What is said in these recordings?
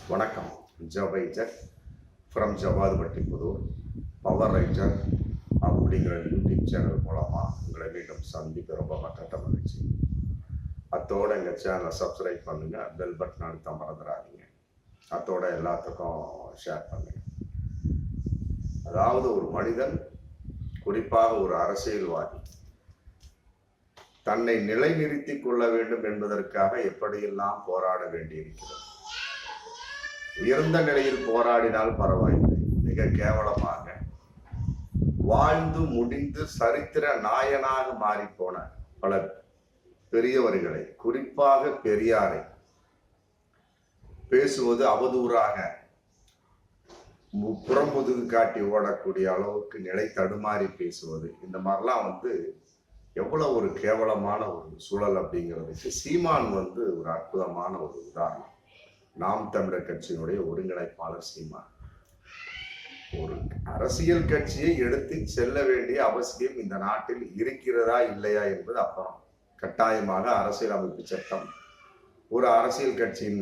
வணக்கம். ஜவைஜர் from Javadupatti Pudur power writer அப்படிங்கிற YouTube channel மூலமாக உங்களை மீண்டும் சந்திக்க ரொம்ப மற்ற மகிழ்ச்சி. அத்தோட எங்கள் சேனலை சப்ஸ்கிரைப் பண்ணுங்கள், பெல் பட்டன் அழுத்த மறந்துடாதீங்க. அத்தோட எல்லாத்துக்கும் ஷேர் பண்ணுங்க. அதாவது ஒரு மனிதன், குறிப்பாக ஒரு அரசியல்வாதி, தன்னை நிலைநிறுத்திக் கொள்ள வேண்டும் என்பதற்காக எப்படியெல்லாம் போராட வேண்டியிருக்கிறது. உயர்ந்த நிலையில் போராடினால் பரவாயில்லை, மிக கேவலமாக வாழ்ந்து முடிந்து சரித்திர நாயனாக மாறிப்போன பல பெரியவர்களை, குறிப்பாக பெரியாரை பேசுவது அவதூறாக, புறமுதுகு காட்டி ஓடக்கூடிய அளவுக்கு நிலை தடுமாறி பேசுவது, இந்த மாதிரிலாம் எவ்வளவு ஒரு கேவலமான ஒரு சூழல் அப்படிங்கிறதுக்கு சீமான் ஒரு அற்புதமான ஒரு உதாரணம். நாம் தமிழர் கட்சியினுடைய ஒருங்கிணைப்பாளர் சீமான் ஒரு அரசியல் கட்சியை எடுத்து செல்ல வேண்டிய அவசியம் இந்த நாட்டில் இருக்கிறதா இல்லையா என்பது அப்புறம். கட்டாயமாக அரசியலமைப்பு சட்டம், ஒரு அரசியல் கட்சியின்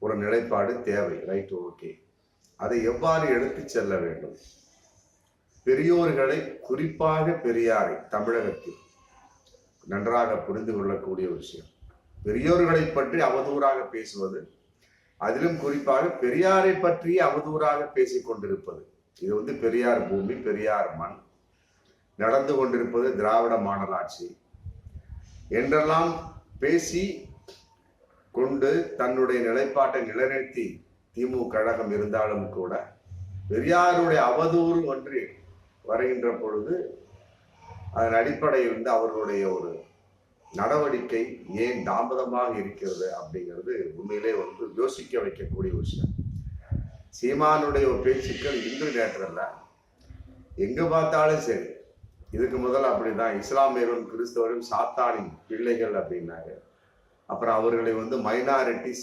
ஒரு நிலைப்பாடு தேவை, ரைட், ஓகே. அதை எவ்வாறு எடுத்து செல்ல வேண்டும்? பெரியோர்களை, குறிப்பாக பெரியாரை தமிழகத்தில் நன்றாக புரிந்து கொள்ளக்கூடிய விஷயம். பெரியோர்களை பற்றி அவதூறாக பேசுவது, அதிலும் குறிப்பாக பெரியாரை பற்றி அவதூறாக பேசிக் கொண்டிருப்பது, இது பெரியார் பூமி, பெரியார் மண், நடந்து கொண்டிருப்பது திராவிட மாடல் ஆட்சி என்றெல்லாம் பேசி கொண்டு தன்னுடைய நிலைப்பாட்டை நிலைநிறுத்தி திமுக கழகம் இருந்தாலும் கூட பெரியாருடைய அவதூறு ஒன்று வருகின்ற பொழுது அதன் அடிப்படையில் அவர்களுடைய ஒரு நடவடிக்கை ஏன் தாமதமாக இருக்கிறது அப்படிங்கிறது உண்மையிலே யோசிக்க வைக்கக்கூடிய விஷயம். சீமானுடைய ஒரு பேச்சுக்கள் இன்று நேற்றல்ல, எங்க பார்த்தாலும் சரி. இதுக்கு முதல்ல அப்படிதான் இஸ்லாமியரும் கிறிஸ்தவரும் சாத்தானின் பிள்ளைகள் அப்படின்னாங்க. அப்புறம் அவர்களை மைனாரிட்டி,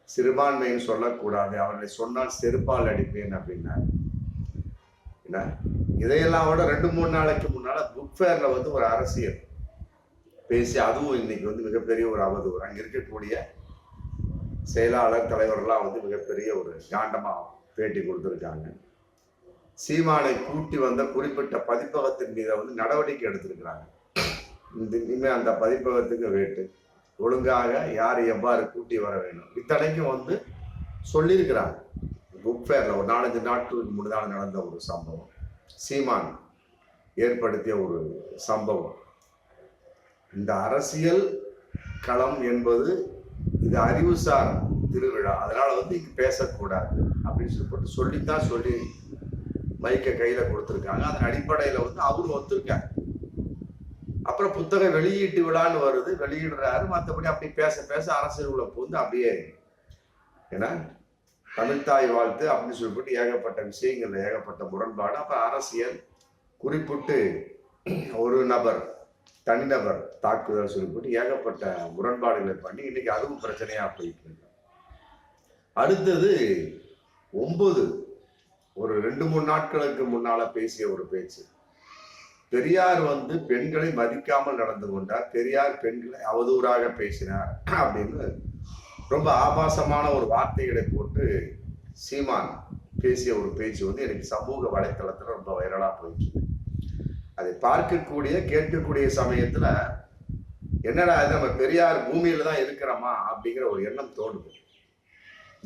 சிறுபான்மைன்னு சொல்லக்கூடாது, அவர்களை சொன்னால் செருப்பால் அடிப்பேன் அப்படின்னாங்க. என்ன இதையெல்லாம் விட 2-3 நாளைக்கு முன்னால புக் ஃபேர்ல ஒரு அரசியல் பேசி, அதுவும் இன்னைக்கு மிகப்பெரிய ஒரு அவதூறு. அங்க இருக்கக்கூடிய செயலாளர் தலைவர்கள்லாம் மிகப்பெரிய ஒரு காண்டமா பேட்டி கொடுத்திருக்காங்க. சீமானை கூட்டி வந்த குறிப்பிட்ட பதிப்பகத்தின் மீது நடவடிக்கை எடுத்திருக்கிறாங்க. இனிமே அந்த பதிப்பகத்துக்கு வேட்டு ஒழுங்காக யார் எவ்வாறு கூட்டி வர வேண்டும் இத்தனைக்கும் சொல்லியிருக்கிறாங்க. புக் ஃபேர்ல ஒரு 4-5 நாட்களுக்கு முன்னாடி நடந்த ஒரு சம்பவம், சீமான் ஏற்படுத்திய ஒரு சம்பவம். இந்த அரசியல் களம் என்பது இது அறிவுசார் திருவிழா, அதனால இங்க பேசக்கூடாது அப்படின்னு சொல்லித்தான் சொல்லி மைக்க கையில கொடுத்துருக்காங்க. அதன் அடிப்படையில அவரு ஒத்துருக்காரு. அப்புறம் புத்தக வெளியீட்டு விழான்னு வருது, வெளியிடுறாரு. மற்றபடி அப்படி பேச பேச அரசியல் உள்ள அப்படியே ஏன்னா தமிழ்தாய் வாழ்த்து அப்படின்னு சொல்லிட்டு ஏகப்பட்ட விஷயங்கள்ல ஏகப்பட்ட முரண்பாடு. அப்புறம் அரசியல் குறிப்பிட்டு ஒரு நபர், தனிநபர் தாக்குதல் சொல்லிவிட்டு ஏகப்பட்ட முரண்பாடுகளை பண்ணி இன்னைக்கு அதுவும் பிரச்சனையா போயிட்டு இருக்கு. அடுத்தது 9 ஒரு 2-3 நாட்களுக்கு முன்னால பேசிய ஒரு பேச்சு, பெரியார் பெண்களை மதிக்காமல் நடந்து கொண்டார், பெரியார் பெண்களை அவதூறாக பேசினார் அப்படின்னு ரொம்ப ஆபாசமான ஒரு வார்த்தைகளை போட்டு சீமான் பேசிய ஒரு பேச்சு எனக்கு சமூக வலைத்தளத்துல ரொம்ப வைரலா போயிட்டு இருக்கு. அதை பார்க்கக்கூடிய கேட்கக்கூடிய சமயத்துல என்னடா நம்ம பெரியார் பூமியில தான் இருக்கிறோமா அப்படிங்கிற ஒரு எண்ணம் தோணுது.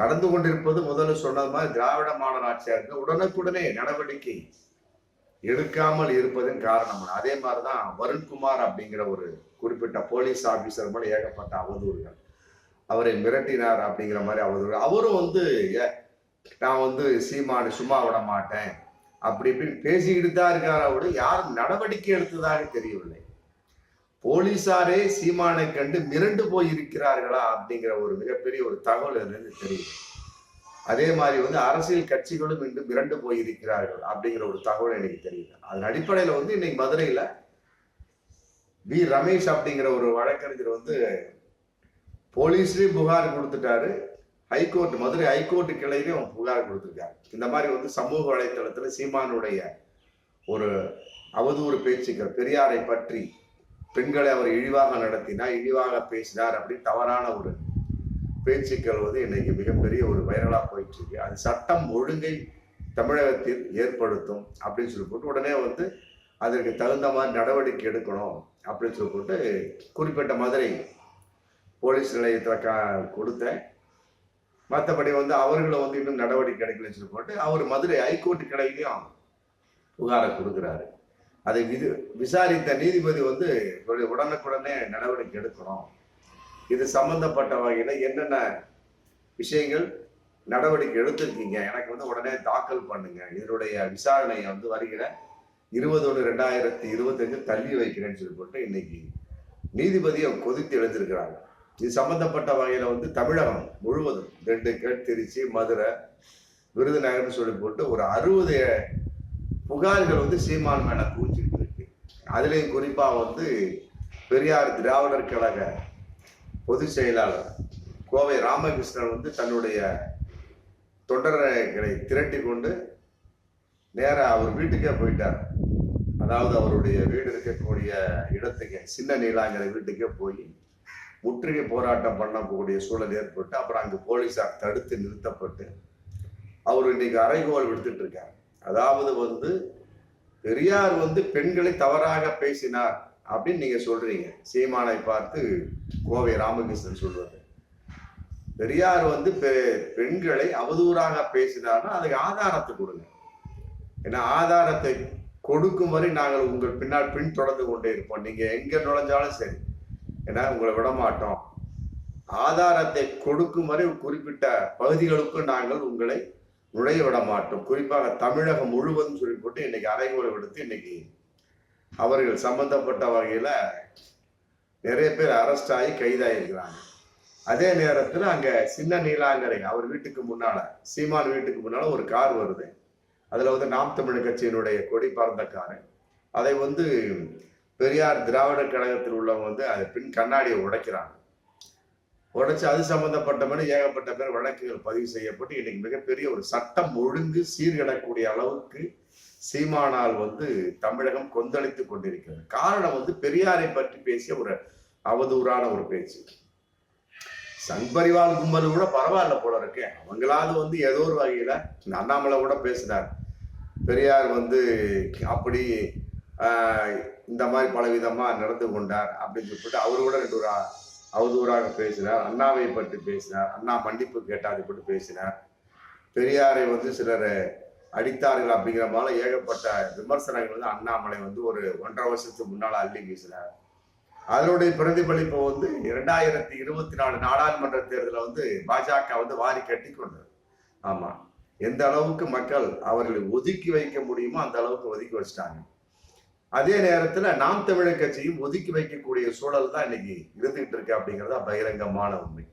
நடந்து கொண்டிருப்பது முதல்ல சொன்னது மாதிரி திராவிட மாடல் ஆட்சியா இருக்கு. உடனுக்குடனே நடவடிக்கை எடுக்காமல் இருப்பதன் காரணம். அதே மாதிரிதான் வருண்குமார் அப்படிங்கிற ஒரு குறிப்பிட்ட போலீஸ் ஆபீசர் மேல ஏகப்பட்ட அவதூறுகள், அவரை மிரட்டினார் அப்படிங்கிற மாதிரி அவதூறு. அவரும் நான் சீமானு சும்மா விட மாட்டேன் அப்படி இப்படின்னு பேசிக்கிட்டு தான் இருக்காரு. அவரு யாரும் நடவடிக்கை எடுத்ததாக தெரியவில்லை. போலீசாரே சீமானை கண்டு மிரண்டு போயிருக்கிறார்களா அப்படிங்கிற ஒரு மிகப்பெரிய ஒரு தகவல் தெரியும். அதே மாதிரி அரசியல் கட்சிகளும் இன்று மிரண்டு போயிருக்கிறார்கள் அப்படிங்கிற ஒரு தகவல் எனக்கு தெரியுது. அதன் அடிப்படையில இன்னைக்கு மதுரையில வி ரமேஷ் அப்படிங்கிற ஒரு வழக்கறிஞர் போலீஸ்லயும் புகார் கொடுத்துட்டாரு, ஹைகோர்ட், மதுரை ஹைகோர்ட் கிளையிலும் புகார் கொடுத்திருக்காரு. இந்த மாதிரி சமூக வலைத்தளத்துல சீமானுடைய ஒரு அவதூறு பேச்சுக்கள், பெரியாரை பற்றி, பெண்களை அவர் இழிவாக நடத்தினார், இழிவாக பேசினார் அப்படின்னு தவறான ஒரு பேச்சுக்கள் வந்து இன்னைக்கு மிகப்பெரிய ஒரு வைரலா போயிட்டு இருக்கு. அது சட்டம் ஒழுங்கை தமிழகத்தில் ஏற்படுத்தும் அப்படின்னு சொல்லி போட்டு உடனே வந்து அதற்கு தகுந்த மாதிரி நடவடிக்கை எடுக்கணும் அப்படின்னு சொல்லி போட்டு குறிப்பிட்ட மதுரை போலீஸ் நிலையத்தில் கொடுத்தேன். மற்றபடி வந்து அவர்களை வந்து இன்னும் நடவடிக்கை எடுக்கலன்னு சொல்லி போட்டு அவர் மதுரை ஹைகோர்ட் கிளையிலையும் புகாரை கொடுக்குறாரு. அதை விசாரித்த நீதிபதி வந்து உடனுக்குடனே நடவடிக்கை எடுக்கணும். இது சம்பந்தப்பட்ட வகையில என்னென்ன விஷயங்கள் நடவடிக்கை எடுத்திருக்கீங்க எனக்கு வந்து உடனே தாக்கல் பண்ணுங்க. இதனுடைய விசாரணையை வந்து வருகிற 20/1/2025 தள்ளி வைக்கிறேன்னு சொல்லி போட்டு இன்னைக்கு நீதிபதியை கொதித்து எழுந்திருக்கிறாங்க. இது சம்பந்தப்பட்ட வகையில வந்து தமிழகம் முழுவதும் 2 திருச்சி, மதுரை, விருதுநகர்னு சொல்லி போட்டு ஒரு 60 புகார்கள் வந்து சீமான் மேல குவிஞ்சிட்டு இருக்கு. அதுலேயும் குறிப்பா வந்து பெரியார் திராவிடர் கழக பொதுச் செயலாளர் கோவை ராமகிருஷ்ணன் வந்து தன்னுடைய தொண்டர்களை திரட்டி கொண்டு நேராக அவர் வீட்டுக்கே போயிட்டார். அதாவது அவருடைய வீடு இருக்கக்கூடிய இடத்துக்கு சின்ன நீலாங்கிற வீட்டுக்கே போய் முற்றுகை போராட்டம் பண்ணக்கூடிய சூழல் ஏற்பட்டு அப்புறம் அங்கு போலீசார் தடுத்து நிறுத்தப்பட்டு அவர் இன்னைக்கு அறைகோல் விடுத்துட்டு இருக்கார். அதாவது வந்து பெரியார் வந்து பெண்களை தவறாக பேசினார் அப்படின்னு நீங்க சொல்றீங்க. சீமானை பார்த்து கோவை ராமகிருஷ்ணன் சொல்வது பெரியார் வந்து பெண்களை அவதூறாக பேசினார்னா அதுக்கு ஆதாரத்தை கொடுங்க. ஏன்னா ஆதாரத்தை கொடுக்கும் வரை நாங்கள் உங்கள் பின்னால் தொடர்ந்து கொண்டே இருப்போம். நீங்க எங்க நுழைஞ்சாலும் சரி, ஏன்னா உங்களை விட மாட்டோம். ஆதாரத்தை கொடுக்கும் வரை குறிப்பிட்ட பகுதிகளுக்கும் நாங்கள் உங்களை நுழைய விட மாட்டோம். குறிப்பாக தமிழகம் முழுவதும் சொல்லி போட்டு இன்னைக்கு அறைகோலை விடுத்து இன்னைக்கு அவர்கள் சம்பந்தப்பட்ட வகையில நிறைய பேர் அரெஸ்ட் ஆகி கைதாயிருக்கிறாங்க. அதே நேரத்துல அங்க சின்ன நீலாங்கரை அவர் வீட்டுக்கு முன்னால, சீமான் வீட்டுக்கு முன்னால ஒரு கார் வருது. அதுல வந்து நாம் தமிழர் கட்சியினுடைய கொடி பறந்த காரு. அதை வந்து பெரியார் திராவிடர் கழகத்தில் உள்ளவங்க வந்து அதை பின் கண்ணாடியை உடைக்கிறாங்க. உடைச்சு அது சம்பந்தப்பட்ட மாதிரி ஏகப்பட்ட பேர் வழக்குகள் பதிவு செய்யப்பட்டு இன்னைக்கு மிகப்பெரிய ஒரு சட்டம் ஒழுங்கு சீர்கிடக்கூடிய அளவுக்கு சீமானால் வந்து தமிழகம் கொந்தளித்து கொண்டிருக்கிறது. காரணம் வந்து பெரியாரை பற்றி பேசிய ஒரு அவதூறான ஒரு பேச்சு. சங்பரிவால் கும்பல் கூட பரவாயில்ல போல இருக்கு. அவங்களாவது வந்து ஏதோ ஒரு வகையில அண்ணாமலை கூட பேசினார். பெரியார் வந்து அப்படி இந்த மாதிரி பலவிதமா நடந்து கொண்டார் அப்படின்னு சொல்லிட்டு அவரு கூட 2 அவதூறாக பேசினார். அண்ணாவை பற்றி பேசினார். அண்ணா மன்னிப்பு கேட்டாதை பற்றி பேசினார். பெரியாரை வந்து சிலர் அடித்தார்கள் அப்படிங்கிற மாதிரி ஏகப்பட்ட விமர்சனங்கள் வந்து அண்ணாமலை வந்து ஒரு 1.5 வருஷத்துக்கு முன்னால அள்ளி வீசினார். அதனுடைய பிரதிபலிப்பு வந்து 2024 நாடாளுமன்ற தேர்தலில் வந்து பாஜக வந்து வாரி கட்டி கொண்டது. ஆமா, எந்த அளவுக்கு மக்கள் அவர்களை ஒதுக்கி வைக்க முடியுமோ அந்த அளவுக்கு ஒதுக்கி வச்சிட்டாங்க. அதே நேரத்துல நாம் தமிழர் கட்சியும் ஒதுக்கி வைக்கக்கூடிய சூழல் தான் இன்னைக்கு இருந்துகிட்டு இருக்கு அப்படிங்கிறது பகிரங்கமான உண்மை.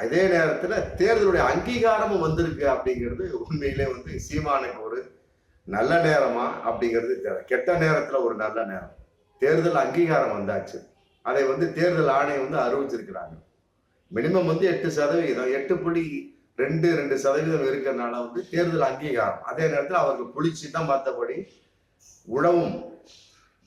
அதே நேரத்துல தேர்தலுடைய அங்கீகாரமும் வந்திருக்கு அப்படிங்கிறது உண்மையிலே வந்து சீமானுக்கு ஒரு நல்ல நேரமா அப்படிங்கிறது கெட்ட நேரத்துல ஒரு நல்ல நேரம். தேர்தல் அங்கீகாரம் வந்தாச்சு. அதை வந்து தேர்தல் ஆணையம் வந்து அறிவிச்சிருக்கிறாங்க. மினிமம் வந்து 8%, 8.22% இருக்கிறதுனால வந்து தேர்தல் அங்கீகாரம். அதே நேரத்தில் அவர்கள் புளிச்சு தான் மற்றபடி உழவும்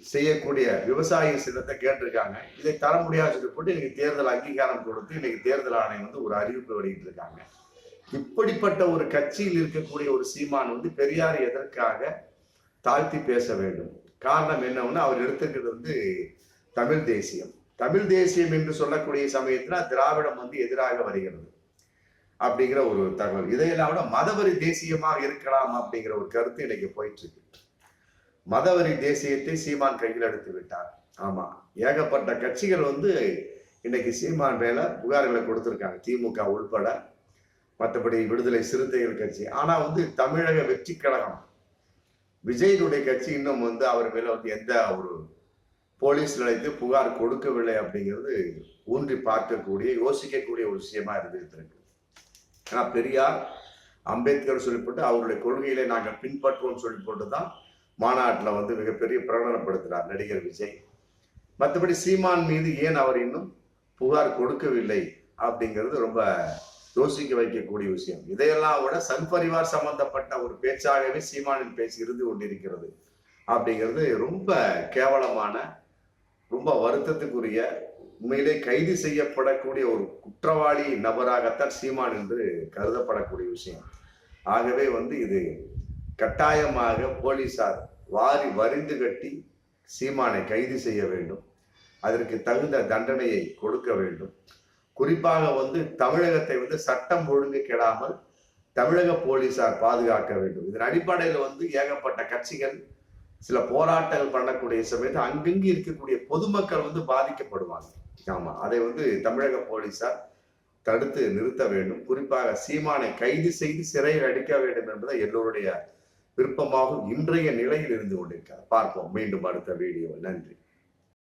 செய்யக்கூடிய விவசாய சின்னத்தை கேட்டிருக்காங்க. இதை தர முடியாது போட்டு இன்னைக்கு தேர்தல் அங்கீகாரம் கொடுத்து இன்னைக்கு தேர்தல் ஆணையம் வந்து ஒரு அறிவிப்பு வெளியிட்டு இருக்காங்க. இப்படிப்பட்ட ஒரு கட்சியில் இருக்கக்கூடிய ஒரு சீமான் வந்து பெரியார் எதற்காக தாழ்த்தி பேச வேண்டும்? காரணம் என்னன்னா அவர் எடுத்துக்கிறது வந்து தமிழ் தேசியம். தமிழ் தேசியம் என்று சொல்லக்கூடிய சமயத்துல திராவிடம் வந்து எதிராக வருகிறது அப்படிங்கிற ஒரு தகவல். இதையெல்லாம் விட மதவரி தேசியமாக இருக்கலாம் அப்படிங்கிற ஒரு கருத்து இன்னைக்கு போயிட்டு இருக்கு. மதவரி தேசியத்தை சீமான் கையில் எடுத்து விட்டார். ஆமா, ஏகப்பட்ட கட்சிகள் வந்து இன்னைக்கு சீமான் மேல புகார்களை கொடுத்திருக்காங்க, திமுக உள்பட. மற்றபடி விடுதலை சிறுத்தைகள் கட்சி. ஆனா வந்து தமிழக வெற்றி கழகம் விஜயனுடைய கட்சி இன்னும் வந்து அவர் மேல வந்து எந்த ஒரு போலீஸ் நிலையத்து புகார் கொடுக்கவில்லை அப்படிங்கிறது ஊன்றி பார்க்கக்கூடிய யோசிக்கக்கூடிய ஒரு விஷயமா இருந்துகிட்டு இருக்கு. ஆனா பெரியார் அம்பேத்கர் சொல்லி போட்டு அவருடைய கொள்கையிலே நாங்கள் பின்பற்றுவோம் சொல்லி போட்டு தான் மாநாட்டில் வந்து மிகப்பெரிய பிரகடனப்படுத்துகிறார் நடிகர் விஜய். மற்றபடி சீமான் மீது ஏன் அவர் இன்னும் புகார் கொடுக்கவில்லை அப்படிங்கிறது ரொம்ப யோசிக்க வைக்கக்கூடிய விஷயம். இதையெல்லாம் விட சங்பரிவார் சம்பந்தப்பட்ட ஒரு பேச்சாகவே சீமானின் பேச்சு இருந்து கொண்டிருக்கிறது அப்படிங்கிறது ரொம்ப கேவலமான, ரொம்ப வருத்தத்துக்குரிய உண்மையிலே கைது செய்யப்படக்கூடிய ஒரு குற்றவாளி நபராகத்தான் சீமான் என்று கருதப்படக்கூடிய விஷயம். ஆகவே வந்து இது கட்டாயமாக போலீசார் வாரி வரிந்து கட்டி சீமானை கைது செய்ய வேண்டும். அதற்கு தகுந்த தண்டனையை கொடுக்க வேண்டும். குறிப்பாக வந்து தமிழகத்தை வந்து சட்டம் ஒழுங்கு கெடாமல் தமிழக போலீசார் பாதுகாக்க வேண்டும். இதன் அடிப்படையில் வந்து ஏகப்பட்ட கட்சிகள் சில போராட்டங்கள் பண்ணக்கூடிய சமயத்தில் அங்கங்கு இருக்கக்கூடிய பொதுமக்கள் வந்து பாதிக்கப்படுவாங்க. ஆமா, அதை வந்து தமிழக போலீசார் தடுத்து நிறுத்த வேண்டும். குறிப்பாக சீமானை கைது செய்து சிறையில் அடிக்க வேண்டும் என்பதை எல்லோருடைய விருப்பமாகவும் இன்றைய நிலையில் இருந்து கொண்டிருக்கிறார். பார்ப்போம் மீண்டும் அடுத்த வீடியோ. நன்றி.